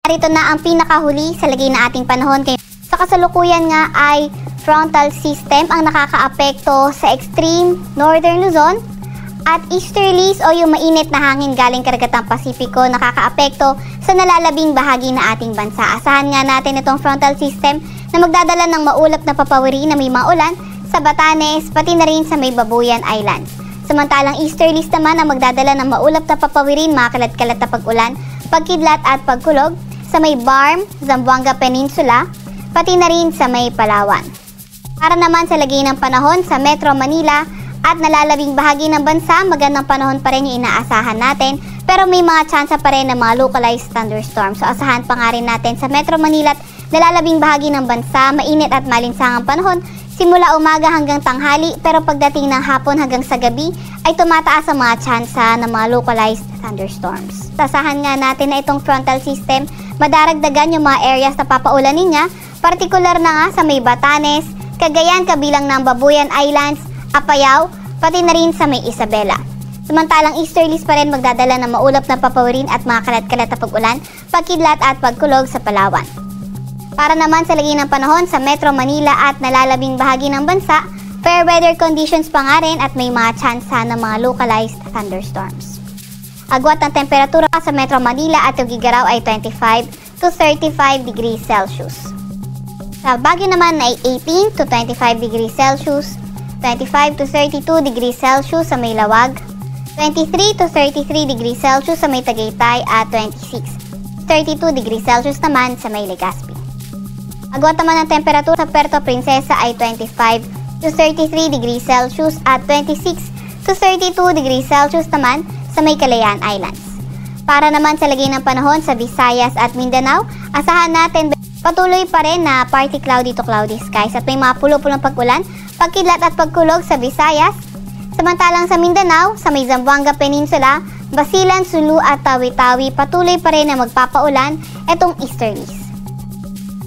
Narito na ang pinakahuli sa lagay na ating panahon. Sa kasalukuyan nga ay frontal system ang nakakaapekto sa extreme northern Luzon at easterlies o yung mainit na hangin galing karagatang Pasipiko nakakaapekto sa nalalabing bahagi na ating bansa. Asahan nga natin itong frontal system na magdadala ng maulap na papawiri na may maulan sa Batanes pati na rin sa may Babuyan Islands. Samantalang easterlies naman ang magdadala ng maulap na papawirin, mga kalat-kalat na pag-ulan, pagkidlat at pagkulog sa may Barm, Zamboanga Peninsula, pati na rin sa may Palawan. Para naman sa lagay ng panahon sa Metro Manila at nalalabing bahagi ng bansa, magandang panahon pa rin yung inaasahan natin, pero may mga tsansa pa rin ng mga localized thunderstorms. So asahan pa nga rin natin sa Metro Manila at nalalabing bahagi ng bansa, mainit at malinsangang panahon simula umaga hanggang tanghali, pero pagdating ng hapon hanggang sa gabi ay tumataas ang mga tsansa ng mga localized thunderstorms. Asahan nga natin na itong frontal system madaragdagan yung mga areas na papaulanin niya, partikular na nga sa may Batanes, Cagayan kabilang ng Babuyan Islands, Apayao, pati na rin sa may Isabela. Samantalang easterlies pa rin magdadala ng maulap na papawirin at mga kalat-kalat na pag-ulan, pagkidlat at pagkulog sa Palawan. Para naman sa lagay ng panahon sa Metro Manila at nalalabing bahagi ng bansa, fair weather conditions pa nga rin at may mga tsansa ng mga localized thunderstorms. Agwat ng temperatura sa Metro Manila at Tugigaraw ay 25 to 35 degrees Celsius. Sa Baguio naman ay 18 to 25 degrees Celsius, 25 to 32 degrees Celsius sa may Lawag, 23 to 33 degrees Celsius sa may Tagaytay at 26 to 32 degrees Celsius naman sa may Legazpi. Agwat naman ng temperatura sa Puerto Princesa ay 25 to 33 degrees Celsius at 26 to 32 degrees Celsius naman sa may Calayan Islands. Para naman sa lagay ng panahon sa Visayas at Mindanao, asahan natin patuloy pa rin na partly cloudy to cloudy skies at may mga pulo-pulong pag-ulan, pagkidlat at pagkulog sa Visayas. Samantalang sa Mindanao, sa may Zamboanga Peninsula, Basilan, Sulu at Tawi-Tawi, patuloy pa rin na magpapaulan itong easterlies.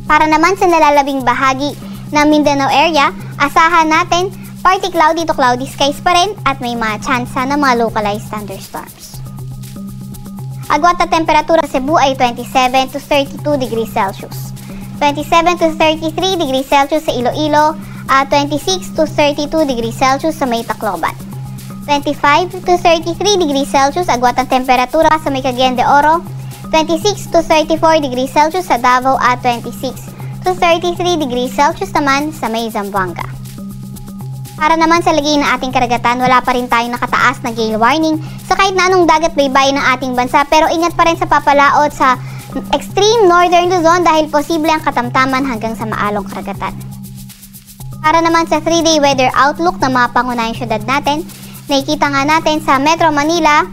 Para naman sa nalalabing bahagi ng Mindanao area, asahan natin partly cloudy to cloudy skies pa rin at may mga tsansa ng mga localized thunderstorms. Agwat na temperatura sa Cebu ay 27 to 32 degrees Celsius. 27 to 33 degrees Celsius sa Iloilo at 26 to 32 degrees Celsius sa may Tacloban. 25 to 33 degrees Celsius agwat ang temperatura sa may Cagayan de Oro. 26 to 34 degrees Celsius sa Davao at 26 to 33 degrees Celsius naman sa may Zamboanga. Para naman sa lagay ng ating karagatan, wala pa rin tayong nakataas na gale warning sa kahit na anong dagat baybay ng ating bansa, pero ingat pa rin sa papalaot sa extreme northern Luzon dahil posible ang katamtaman hanggang sa maalong karagatan. Para naman sa 3-day weather outlook ng mga pangunahing syudad natin, nakikita nga natin sa Metro Manila,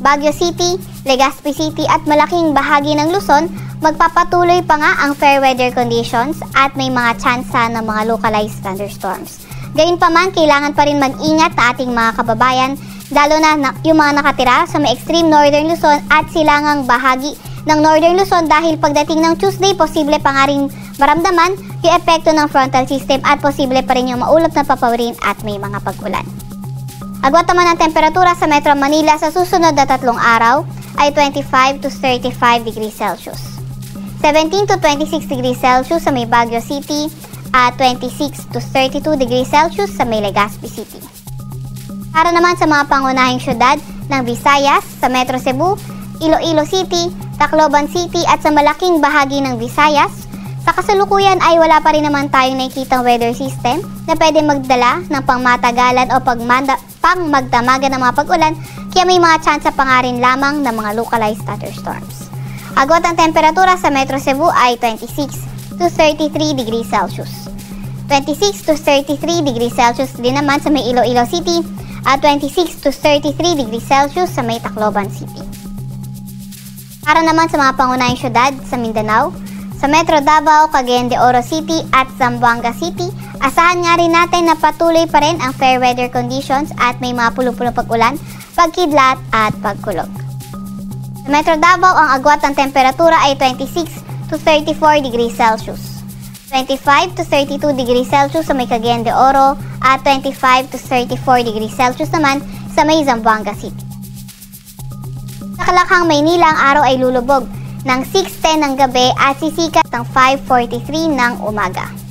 Baguio City, Legazpi City at malaking bahagi ng Luzon, magpapatuloy pa nga ang fair weather conditions at may mga tsansa ng mga localized thunderstorms. Gayunpaman, kailangan pa rin mag-ingat na ating mga kababayan, lalo na yung mga nakatira sa may extreme northern Luzon at silangang bahagi ng northern Luzon dahil pagdating ng Tuesday, posible pa nga rin maramdaman yung epekto ng frontal system at posible pa rin yung maulap na papawirin at may mga pag-ulan. Agwat naman ang temperatura sa Metro Manila sa susunod na 3 araw ay 25 to 35 degrees Celsius. 17 to 26 degrees Celsius sa may Baguio City at 26 to 32 degrees Celsius sa may Legazpi City. Para naman sa mga pangunahing syudad ng Visayas, sa Metro Cebu, Iloilo City, Tacloban City at sa malaking bahagi ng Visayas, sa kasalukuyan ay wala pa rin naman tayong nakikitang weather system na pwede magdala ng pangmatagalan o pangmagdamagan ng mga pag-ulan, kaya may mga tsansa pa nga rin lamang ng mga localized thunderstorms. Agwat ang temperatura sa Metro Cebu ay 26 to 33 degrees Celsius. 26 to 33 degrees Celsius din naman sa may Iloilo City at 26 to 33 degrees Celsius sa may Tacloban City. Para naman sa mga pangunahing syudad sa Mindanao, sa Metro Davao, Cagayan de Oro City at Zamboanga City, asahan nga rin natin na patuloy pa rin ang fair weather conditions at may mga pulong-pulong pag-ulan, pagkidlat at pagkulog. Sa Metro Davao, ang agwat ng temperatura ay 26 to 34 degrees Celsius. 25 to 32 degrees Celsius sa may Cagayan de Oro at 25 to 34 degrees Celsius naman sa may Zamboanga City. Sa Kalakhang, Maynila, ang araw ay lulubog ng 6:10 ng gabi at sisikat ng 5:43 ng umaga.